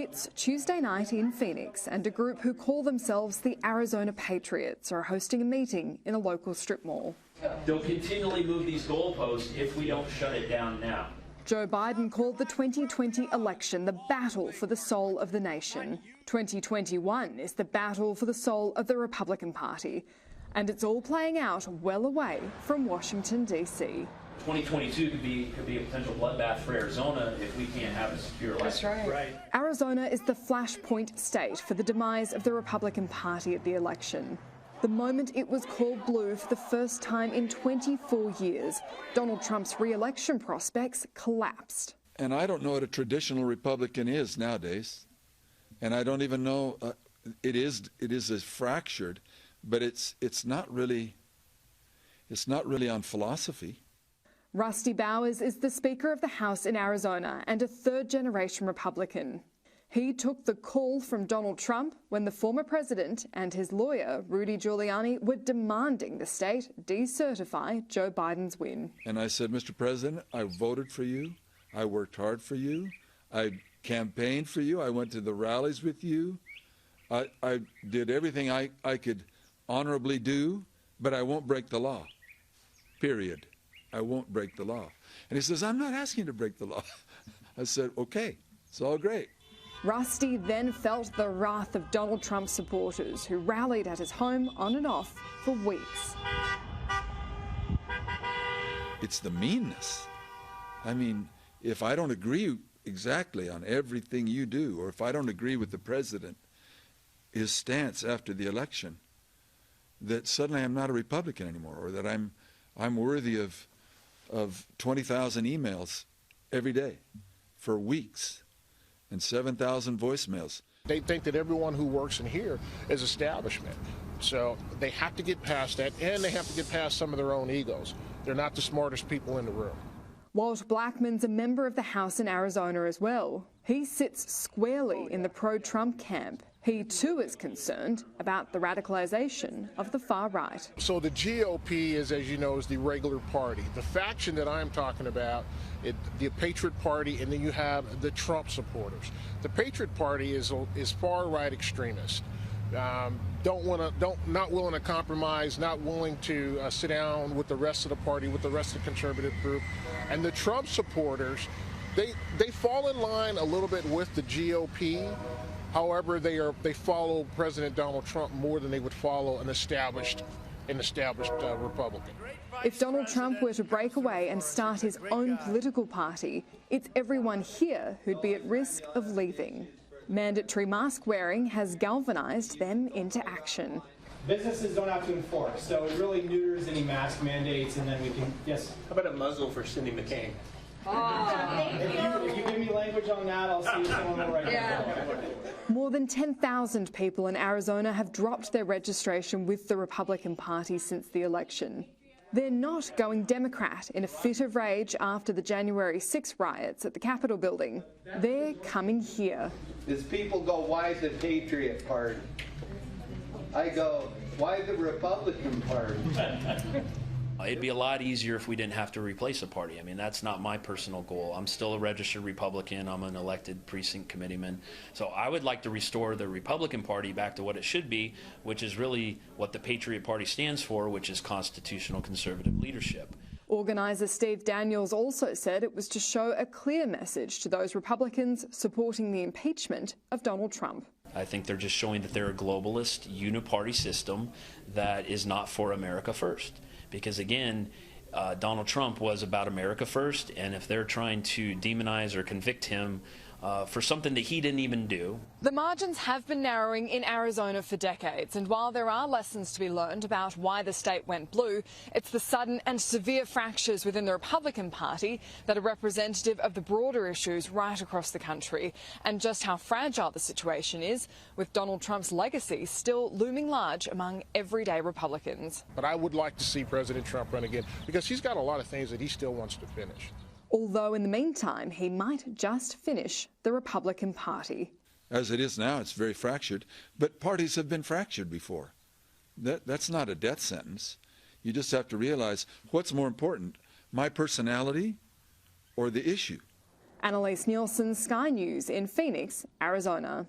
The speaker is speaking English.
It's Tuesday night in Phoenix, and a group who call themselves the Arizona Patriots are hosting a meeting in a local strip mall. They'll continually move these goalposts if we don't shut it down now. Joe Biden called the 2020 election the battle for the soul of the nation. 2021 is the battle for the soul of the Republican Party, and it's all playing out well away from Washington, D.C. 2022 could be a potential bloodbath for Arizona if we can't have a secure election. That's right. Arizona is the flashpoint state for the demise of the Republican Party at the election. The moment it was called blue for the first time in 24 years, Donald Trump's re-election prospects collapsed. And I don't know what a traditional Republican is nowadays. And I don't even know, it is as fractured, but it's not really on philosophy. Rusty Bowers is the Speaker of the House in Arizona and a third-generation Republican. He took the call from Donald Trump when the former president and his lawyer, Rudy Giuliani, were demanding the state decertify Joe Biden's win. And I said, Mr. President, I voted for you. I worked hard for you. I campaigned for you. I went to the rallies with you. I did everything I could honorably do, but I won't break the law, period. I won't break the law. And he says, I'm not asking you to break the law. I said, okay, it's all great. Rusty then felt the wrath of Donald Trump's supporters who rallied at his home on and off for weeks. It's the meanness. I mean, if I don't agree exactly on everything you do, or if I don't agree with the president, his stance after the election, that suddenly I'm not a Republican anymore, or that I'm worthy of 20,000 emails every day for weeks and 7,000 voicemails. They think that everyone who works in here is establishment. So they have to get past that, and they have to get past some of their own egos. They're not the smartest people in the room. Walt Blackman's a member of the House in Arizona as well. He sits squarely in the pro-Trump camp. He too is concerned about the radicalization of the far right. So the GOP is, as you know, is the regular party. The faction that I'm talking about, the Patriot Party, and then you have the Trump supporters. The Patriot Party is far right extremist. Not willing to compromise, not willing to sit down with the rest of the party, with the rest of the conservative group. And the Trump supporters, they fall in line a little bit with the GOP. However, they follow President Donald Trump more than they would follow an established Republican. If Donald Trump were to break away and start his own political party, it's everyone here who'd be at risk of leaving. Mandatory mask wearing has galvanized them into action. Businesses don't have to enforce, so it really neuters any mask mandates, and then we can, yes? How about a muzzle for Cindy McCain? If you give me language on that, I'll see if someone will write it down. More than 10,000 people in Arizona have dropped their registration with the Republican Party since the election. They're not going Democrat in a fit of rage after the January 6 riots at the Capitol building. They're coming here. As people go, why the Patriot Party? I go, why the Republican Party? It'd be a lot easier if we didn't have to replace a party. I mean, that's not my personal goal. I'm still a registered Republican. I'm an elected precinct committeeman. So I would like to restore the Republican Party back to what it should be, which is really what the Patriot Party stands for, which is constitutional conservative leadership. Organiser Steve Daniels also said it was to show a clear message to those Republicans supporting the impeachment of Donald Trump. I think they're just showing that they're a globalist, uniparty system that is not for America first. Because again, Donald Trump was about America first, and if they're trying to demonize or convict him for something that he didn't even do. The margins have been narrowing in Arizona for decades, and while there are lessons to be learned about why the state went blue, it's the sudden and severe fractures within the Republican Party that are representative of the broader issues right across the country, and just how fragile the situation is, with Donald Trump's legacy still looming large among everyday Republicans. But I would like to see President Trump run again, because he's got a lot of things that he still wants to finish. Although in the meantime, he might just finish the Republican Party. As it is now, it's very fractured, but parties have been fractured before. That's not a death sentence. You just have to realize what's more important, my personality or the issue. Annalise Nielsen, Sky News in Phoenix, Arizona.